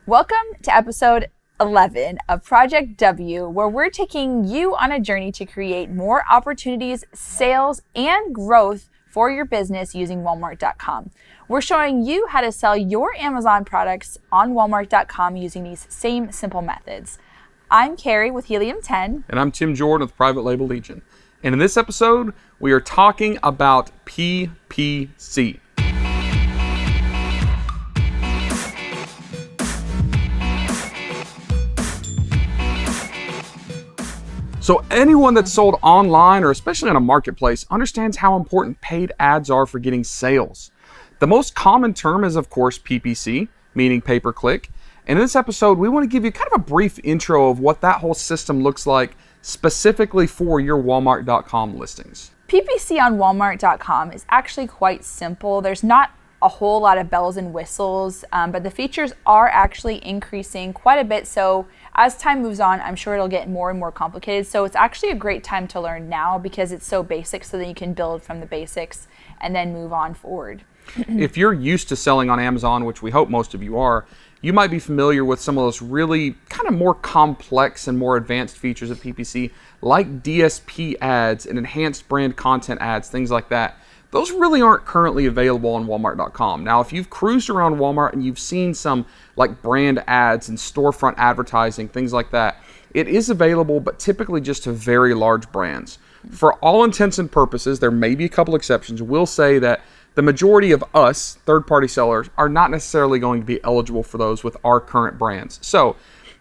Welcome to episode 11 of Project W, where we're taking you on a journey to create more opportunities, sales, and growth for your business using Walmart.com. We're showing you how to sell your Amazon products on Walmart.com using these same simple methods. I'm Carrie with Helium 10. And I'm Tim Jordan with Private Label Legion. And in this episode, we are talking about PPC. So anyone that's sold online or especially on a marketplace understands how important paid ads are for getting sales. The most common term is, of course, PPC, meaning pay-per-click. And in this episode, we want to give you kind of a brief intro of what that whole system looks like specifically for your Walmart.com listings. PPC on Walmart.com is actually quite simple. There's not a whole lot of bells and whistles, but the features are actually increasing quite a bit. So as time moves on, I'm sure it'll get more and more complicated. So it's actually a great time to learn now because it's so basic, so that you can build from the basics and then move on forward. If you're used to selling on Amazon, which we hope most of you are, you might be familiar with some of those really kind of more complex and more advanced features of PPC, like DSP ads and enhanced brand content ads, things like that. Those really aren't currently available on Walmart.com. Now, if you've cruised around Walmart and you've seen some like brand ads and storefront advertising, things like that, it is available, but typically just to very large brands. For all intents and purposes, there may be a couple exceptions. We'll say that the majority of us, third-party sellers, are not necessarily going to be eligible for those with our current brands. So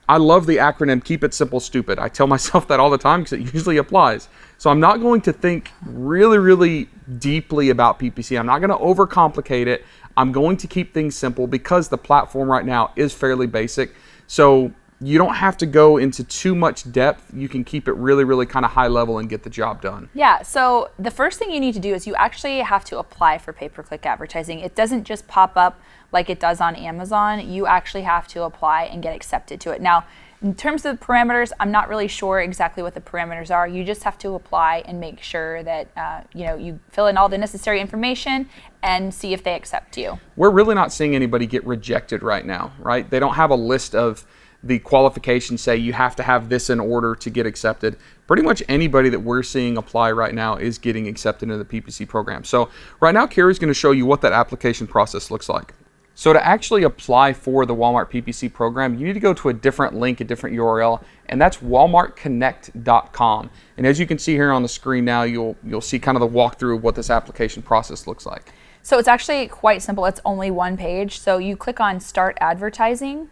I love the acronym, Keep It Simple, Stupid. I tell myself that all the time because it usually applies. So I'm not going to think really deeply about PPC. I'm not going to overcomplicate it. I'm going to keep things simple because the platform right now is fairly basic. So you don't have to go into too much depth. You can keep it really kind of high level and get the job done. Yeah, so the first thing you need to do is you actually have to apply for pay-per-click advertising. It doesn't just pop up like it does on Amazon. You actually have to apply and get accepted to it. Now, in terms of the parameters, I'm not really sure exactly what the parameters are. You just have to apply and make sure that you fill in all the necessary information and see if they accept you. We're really not seeing anybody get rejected right now, right? They don't have a list of the qualifications say you have to have this in order to get accepted. Pretty much anybody that we're seeing apply right now is getting accepted into the PPC program. So right now, Carrie's going to show you what that application process looks like. So to actually apply for the Walmart PPC program, you need to go to a different link, a different URL, and that's walmartconnect.com. And as you can see here on the screen now, you'll see kind of the walkthrough of what this application process looks like. So it's actually quite simple. It's only one page. So you click on Start Advertising,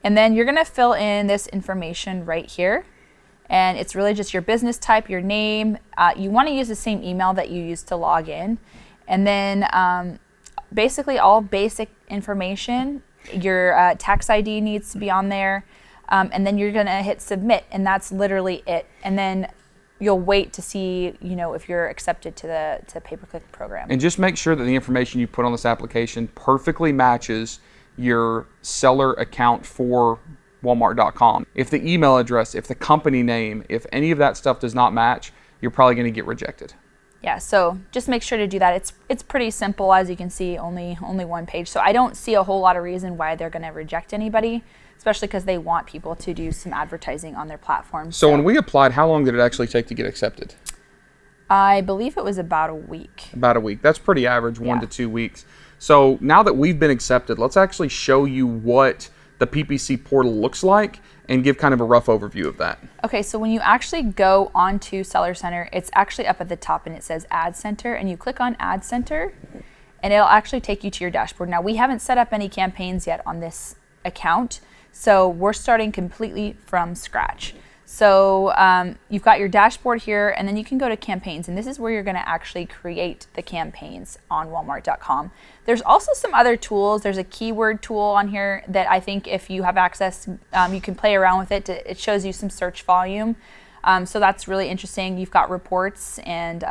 and then you're going to fill in this information right here. And it's really just your business type, your name. You want to use the same email that you used to log in. And then basically all basic information. Your tax ID needs to be on there. And then you're going to hit submit, and that's literally it. And then you'll wait to see, if you're accepted to the pay-per-click program. And just make sure that the information you put on this application perfectly matches your seller account for Walmart.com. If the email address, if the company name, if any of that stuff does not match, you're probably going to get rejected. Yeah, so just make sure to do that. It's pretty simple, as you can see, only one page. So I don't see a whole lot of reason why they're going to reject anybody, especially because they want people to do some advertising on their platform. So when we applied, how long did it actually take to get accepted? I believe it was about a week. About a week. That's pretty average, 1 to 2 weeks. So now that we've been accepted, let's actually show you what the PPC portal looks like and give kind of a rough overview of that. Okay, so when you actually go onto Seller Center, it's actually up at the top and it says Ad Center, and you click on Ad Center and it'll actually take you to your dashboard. Now, we haven't set up any campaigns yet on this account, so we're starting completely from scratch. So you've got your dashboard here, and then you can go to campaigns, and this is where you're going to actually create the campaigns on Walmart.com. There's also some other tools. There's a keyword tool on here that I think if you have access, you can play around with it. It shows you some search volume. So that's really interesting. You've got reports, and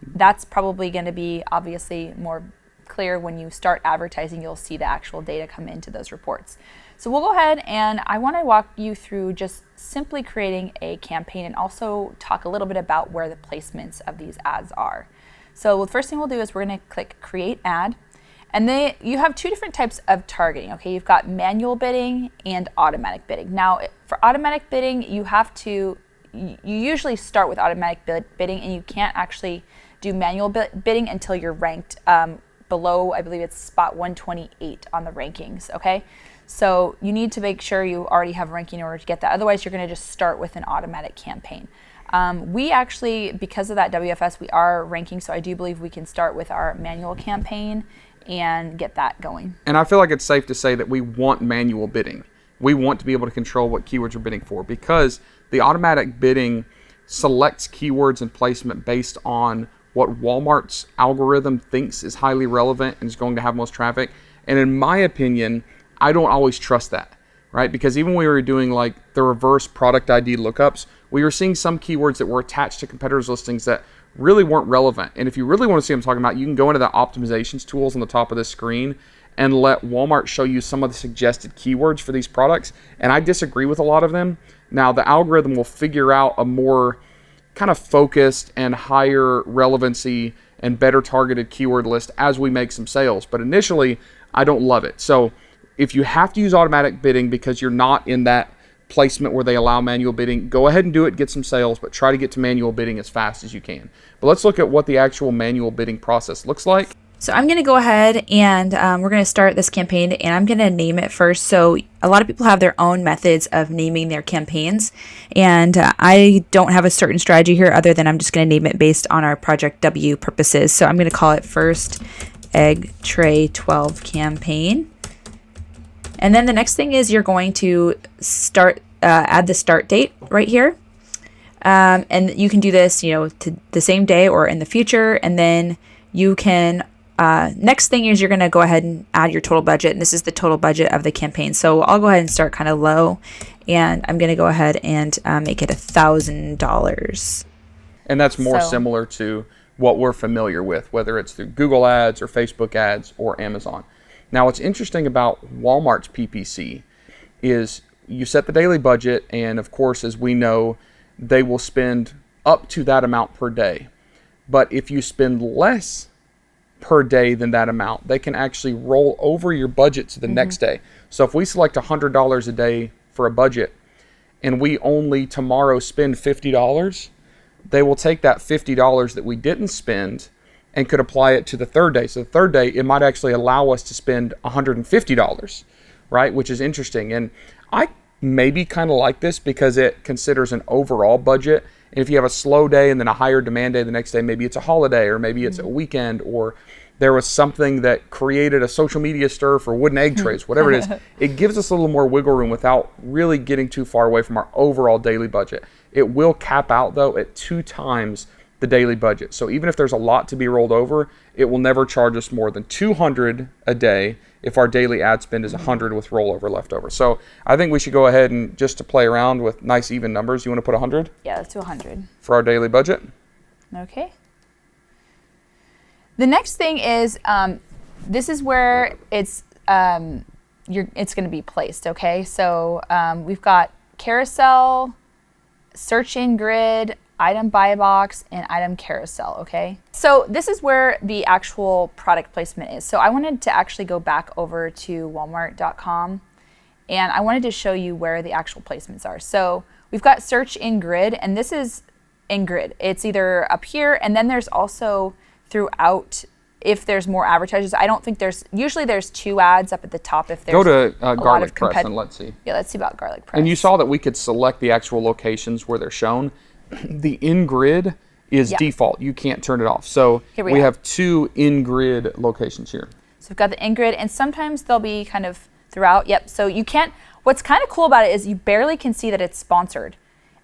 that's probably going to be obviously more clear when you start advertising. You'll see the actual data come into those reports. So we'll go ahead, and I want to walk you through just simply creating a campaign and also talk a little bit about where the placements of these ads are. So the first thing we'll do is we're going to click Create Ad, And you have two different types of targeting, okay? You've got manual bidding and automatic bidding. Now, for automatic bidding, you usually start with automatic bidding, and you can't actually do manual bidding until you're ranked below, I believe it's spot 128 on the rankings, okay? So you need to make sure you already have ranking in order to get that. Otherwise, you're gonna just start with an automatic campaign. We actually, because of that WFS, we are ranking, so I do believe we can start with our manual campaign and get that going. And I feel like it's safe to say that we want manual bidding. We want to be able to control what keywords we're bidding for, because the automatic bidding selects keywords and placement based on what Walmart's algorithm thinks is highly relevant and is going to have most traffic. And in my opinion, I don't always trust that, right? Because even when we were doing like the reverse product ID lookups, we were seeing some keywords that were attached to competitors' listings that really weren't relevant. And if you really want to see what I'm talking about, you can go into the optimizations tools on the top of the screen and let Walmart show you some of the suggested keywords for these products. And I disagree with a lot of them. Now, the algorithm will figure out a more kind of focused and higher relevancy and better targeted keyword list as we make some sales. But initially, I don't love it. So if you have to use automatic bidding because you're not in that placement where they allow manual bidding, go ahead and do it, get some sales, but try to get to manual bidding as fast as you can. But let's look at what the actual manual bidding process looks like. So I'm going to go ahead and we're going to start this campaign, and I'm going to name it first. So a lot of people have their own methods of naming their campaigns, and I don't have a certain strategy here other than I'm just going to name it based on our Project W purposes. So I'm going to call it First Egg Tray 12 Campaign. And then the next thing is you're going to start, add the start date right here. And you can do this, to the same day or in the future. And then you can, next thing is you're going to go ahead and add your total budget. And this is the total budget of the campaign. So I'll go ahead and start kind of low. And I'm going to go ahead and make it $1,000. And that's more similar to what we're familiar with, whether it's through Google ads or Facebook ads or Amazon. Now, what's interesting about Walmart's PPC is you set the daily budget, and of course, as we know, they will spend up to that amount per day. But if you spend less per day than that amount, they can actually roll over your budget to the next day. So if we select $100 a day for a budget, and we only tomorrow spend $50, they will take that $50 that we didn't spend and could apply it to the third day. So the third day, it might actually allow us to spend $150, right? Which is interesting. And I maybe kind of like this because it considers an overall budget. And if you have a slow day and then a higher demand day the next day, maybe it's a holiday or maybe it's a weekend, or there was something that created a social media stir for wooden egg trays, whatever it is, it gives us a little more wiggle room without really getting too far away from our overall daily budget. It will cap out though at 2 times the daily budget. So even if there's a lot to be rolled over, it will never charge us more than $200 a day if our daily ad spend is $100 with rollover left over. So I think we should go ahead and just to play around with nice even numbers. You want to put 100? Yeah, let's do 100. For our daily budget? Okay. The next thing is, this is where it's going to be placed, okay? So we've got carousel, search in grid, item buy box, and item carousel, okay? So this is where the actual product placement is. So I wanted to actually go back over to walmart.com, and I wanted to show you where the actual placements are. So we've got search in grid, and this is in grid. It's either up here, and then there's also throughout, if there's more advertisers. I don't think usually there's 2 ads up at the top if there's Go to garlic press and let's see. Yeah, let's see about garlic press. And you saw that we could select the actual locations where they're shown. The in-grid is default. You can't turn it off. So we have 2 in-grid locations here. So we've got the in-grid, and sometimes they'll be kind of throughout. Yep, so you can't, what's kind of cool about it is you barely can see that it's sponsored.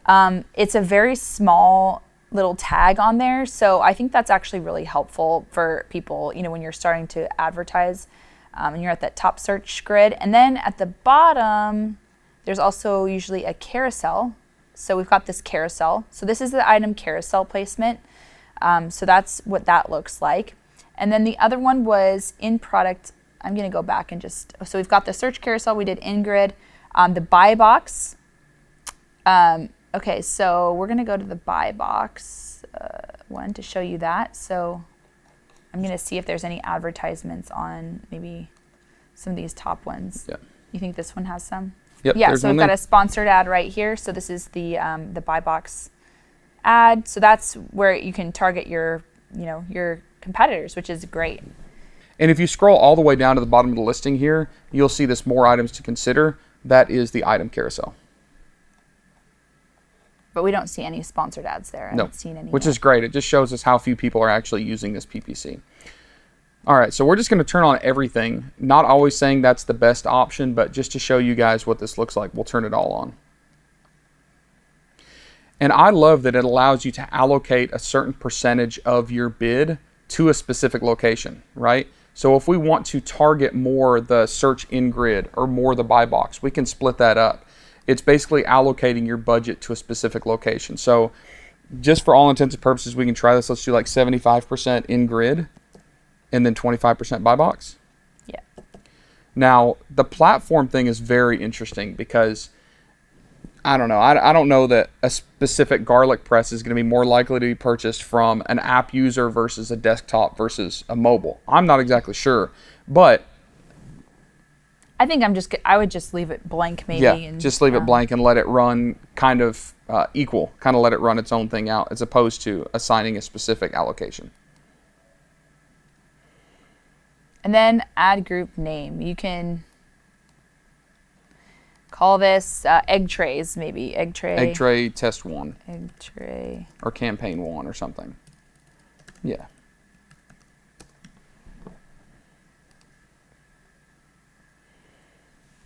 It's a very small little tag on there, so I think that's actually really helpful for people, when you're starting to advertise, and you're at that top search grid. And then at the bottom, there's also usually a carousel. So we've got this carousel. So this is the item carousel placement. So that's what that looks like. And then the other one was in product. I'm going to go back and so we've got the search carousel. We did in grid. The buy box. Okay, so we're going to go to the buy box one to show you that. So I'm going to see if there's any advertisements on maybe some of these top ones. Yeah. You think this one has some? Yep, Yeah, there's so one we've got there. a sponsored ad right here. So this is the buy box ad. So that's where you can target your, your competitors, which is great. And if you scroll all the way down to the bottom of the listing here, you'll see this more items to consider. That is the item carousel. But we don't see any sponsored ads there. I No, haven't seen any which yet. is great. It just shows us how few people are actually using this PPC. All right, so we're just going to turn on everything. Not always saying that's the best option, but just to show you guys what this looks like, we'll turn it all on. And I love that it allows you to allocate a certain percentage of your bid to a specific location, right? So if we want to target more the search in grid or more the buy box, we can split that up. It's basically allocating your budget to a specific location. So just for all intents and purposes, we can try this. Let's do like 75% in grid and then 25% buy box. Yeah. Now, the platform thing is very interesting because I don't know. I don't know that a specific garlic press is going to be more likely to be purchased from an app user versus a desktop versus a mobile. I'm not exactly sure, but I think I would just leave it blank maybe. yeah, And, just leave it blank and let it run kind of equal, kind of let it run its own thing out as opposed to assigning a specific allocation. And then add group name. You can call this egg trays, maybe. Egg tray test 1 Egg tray. or campaign 1 or something. Yeah.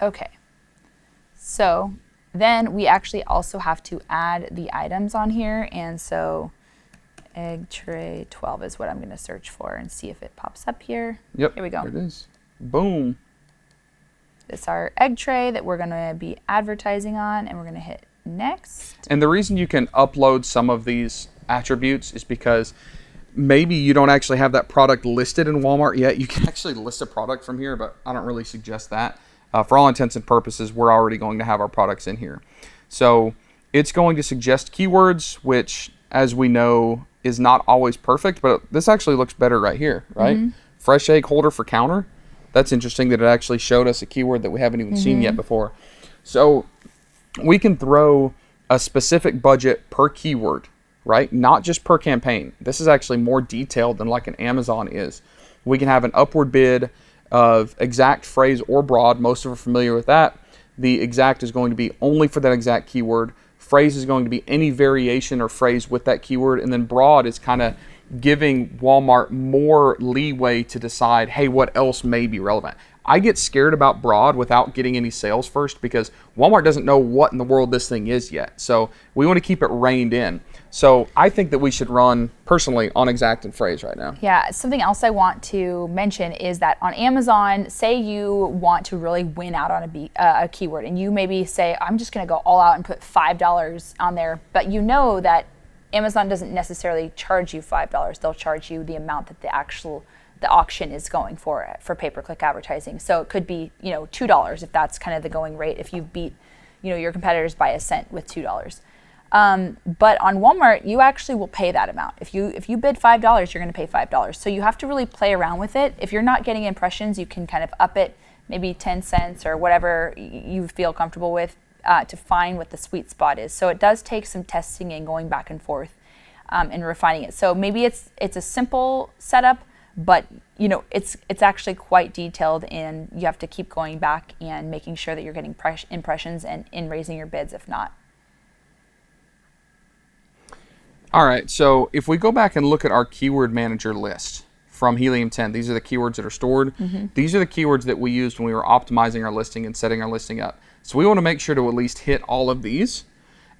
Okay. So then we actually also have to add the items on here. And so egg tray 12 is what I'm going to search for and see if it pops up here. Yep. Here we go. There it is. Boom. This is our egg tray that we're going to be advertising on, and we're going to hit next. And the reason you can upload some of these attributes is because maybe you don't actually have that product listed in Walmart yet. You can actually list a product from here, but I don't really suggest that. For all intents and purposes, we're already going to have our products in here. So it's going to suggest keywords, which, as we know, is not always perfect, but this actually looks better right here, right? Mm-hmm. Fresh egg holder for counter. That's interesting that it actually showed us a keyword that we haven't even seen yet before. So we can throw a specific budget per keyword, right? Not just per campaign. This is actually more detailed than like an Amazon is. We can have an upward bid of exact, phrase, or broad. Most of us are familiar with that. The exact is going to be only for that exact keyword. Phrase is going to be any variation or phrase with that keyword. And then broad is kind of giving Walmart more leeway to decide, hey, what else may be relevant. I get scared about broad without getting any sales first because Walmart doesn't know what in the world this thing is yet. So we want to keep it reined in. So I think that we should run personally on exact and phrase right now. Yeah, something else I want to mention is that on Amazon, say you want to really win out on a keyword, and you maybe say, I'm just going to go all out and put $5 on there, but you know that Amazon doesn't necessarily charge you $5. They'll charge you the amount that the auction is going for pay-per-click advertising. So it could be, $2 if that's kind of the going rate if you beat, your competitors by a cent with $2. But on Walmart, you actually will pay that amount. If you bid $5, you're going to pay $5. So you have to really play around with it. If you're not getting impressions, you can kind of up it maybe 10 cents or whatever you feel comfortable with to find what the sweet spot is. So it does take some testing and going back and forth and refining it. So maybe it's a simple setup, but it's actually quite detailed, and you have to keep going back and making sure that you're getting impressions and in raising your bids if not. All right, so if we go back and look at our keyword manager list from Helium 10, these are the keywords that are stored. These are the keywords that we used when we were optimizing our listing and setting our listing up. So we want to make sure to at least hit all of these.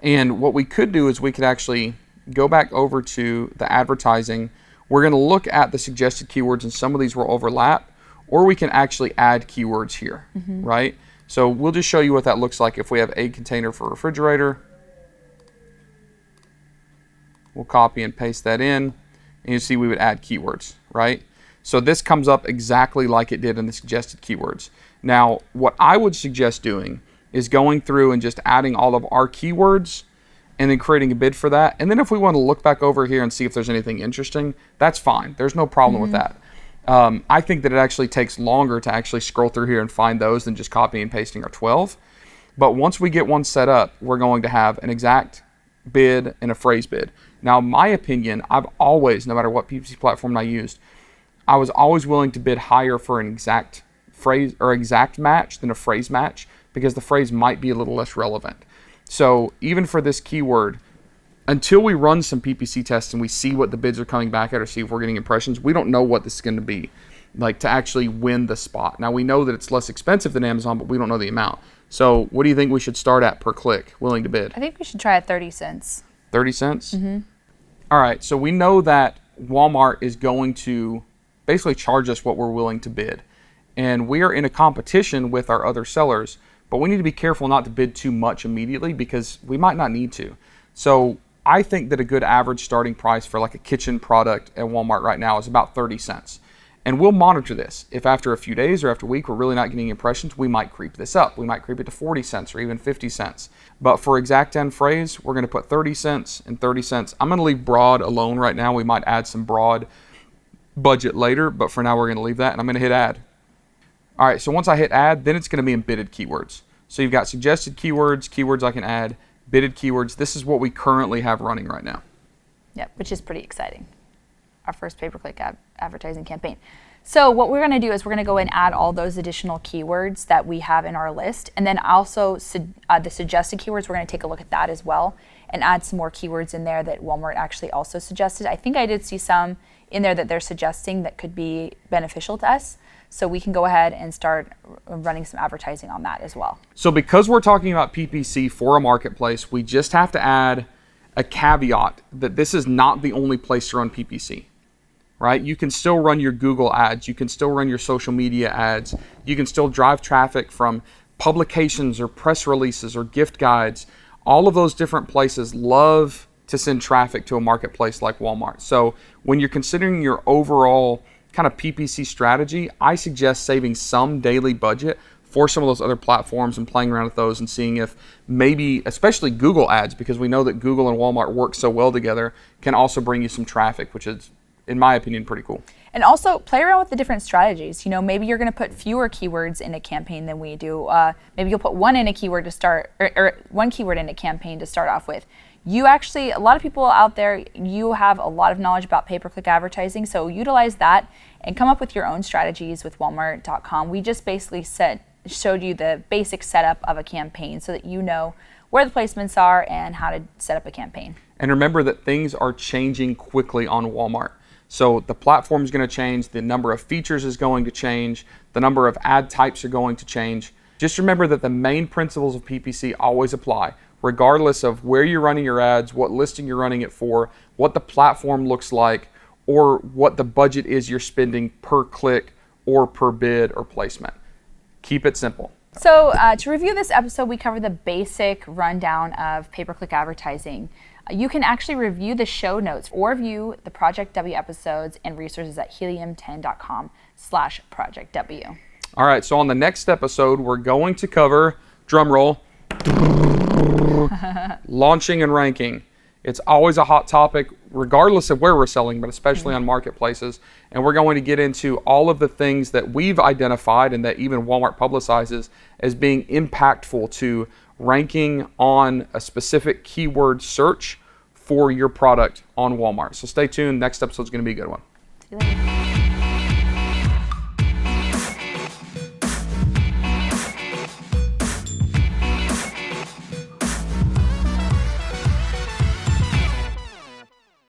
And what we could do is we could actually go back over to the advertising. We're going to look at the suggested keywords, and some of these will overlap, or we can actually add keywords here, right? So we'll just show you what that looks like if we have egg container for refrigerator. We'll copy and paste that in, and you see we would add keywords, right? So this comes up exactly like it did in the suggested keywords. Now, what I would suggest doing is going through and just adding all of our keywords and then creating a bid for that. And then if we want to look back over here and see if there's anything interesting, that's fine. There's no problem with that. I think that it actually takes longer to actually scroll through here and find those than just copying and pasting our 12. But once we get one set up, we're going to have an exact bid and a phrase bid. Now, in my opinion, I've always, no matter what PPC platform I used, I was always willing to bid higher for an exact phrase or exact match than a phrase match, because the phrase might be a little less relevant. So even for this keyword, until we run some PPC tests and we see what the bids are coming back at or see if we're getting impressions, we don't know what this is going to be like to actually win the spot. Now, we know that it's less expensive than Amazon, but we don't know the amount. So what do you think we should start at per click, willing to bid? I think we should try at 30 cents. 30 cents? All right, so we know that Walmart is going to basically charge us what we're willing to bid. And we are in a competition with our other sellers, but we need to be careful not to bid too much immediately because we might not need to. So I think that a good average starting price for like a kitchen product at Walmart right now is about 30 cents. And we'll monitor this. If after a few days or after a week we're really not getting impressions, we might creep this up. We might creep it to 40 cents or even 50 cents. But for exact end phrase, we're going to put 30 cents and 30 cents. I'm going to leave broad alone right now. We might add some broad budget later, but for now we're going to leave that, and I'm going to hit add. All right, so once I hit add, then it's going to be in bidded keywords. So you've got suggested keywords, keywords I can add, bidded keywords. This is what we currently have running right now. Yep, which is pretty exciting. Our first pay-per-click advertising campaign. So what we're going to do is we're going to go and add all those additional keywords that we have in our list. And then also the suggested keywords, we're going to take a look at that as well and add some more keywords in there that Walmart actually also suggested. I think I did see some in there that they're suggesting that could be beneficial to us. So we can go ahead and start running some advertising on that as well. So because we're talking about PPC for a marketplace, we just have to add a caveat that this is not the only place to run PPC, right? You can still run your Google ads. You can still run your social media ads. You can still drive traffic from publications or press releases or gift guides. All of those different places love to send traffic to a marketplace like Walmart. So when you're considering your overall kind of PPC strategy, I suggest saving some daily budget for some of those other platforms and playing around with those and seeing if maybe, especially Google ads, because we know that Google and Walmart work so well together, can also bring you some traffic, which is, in my opinion, pretty cool. And also play around with the different strategies. You know, maybe you're going to put fewer keywords in a campaign than we do. Maybe you'll put one in a keyword to start, or one keyword in a campaign to start off with. You actually, a lot of people out there, you have a lot of knowledge about pay-per-click advertising, so utilize that and come up with your own strategies with Walmart.com. We just basically showed you the basic setup of a campaign so that you know where the placements are and how to set up a campaign. And remember that things are changing quickly on Walmart. So the platform is going to change, the number of features is going to change, the number of ad types are going to change. Just remember that the main principles of PPC always apply, regardless of where you're running your ads, what listing you're running it for, what the platform looks like, or what the budget is you're spending per click or per bid or placement. Keep it simple. So to review this episode, we covered the basic rundown of pay-per-click advertising. You can actually review the show notes or view the Project W episodes and resources at helium10.com/Project W. All right, so on the next episode, we're going to cover, drum roll, launching and ranking. It's always a hot topic, regardless of where we're selling, but especially on marketplaces. And we're going to get into all of the things that we've identified and that even Walmart publicizes as being impactful to ranking on a specific keyword search for your product on Walmart. So stay tuned. Next episode is going to be a good one. See you later.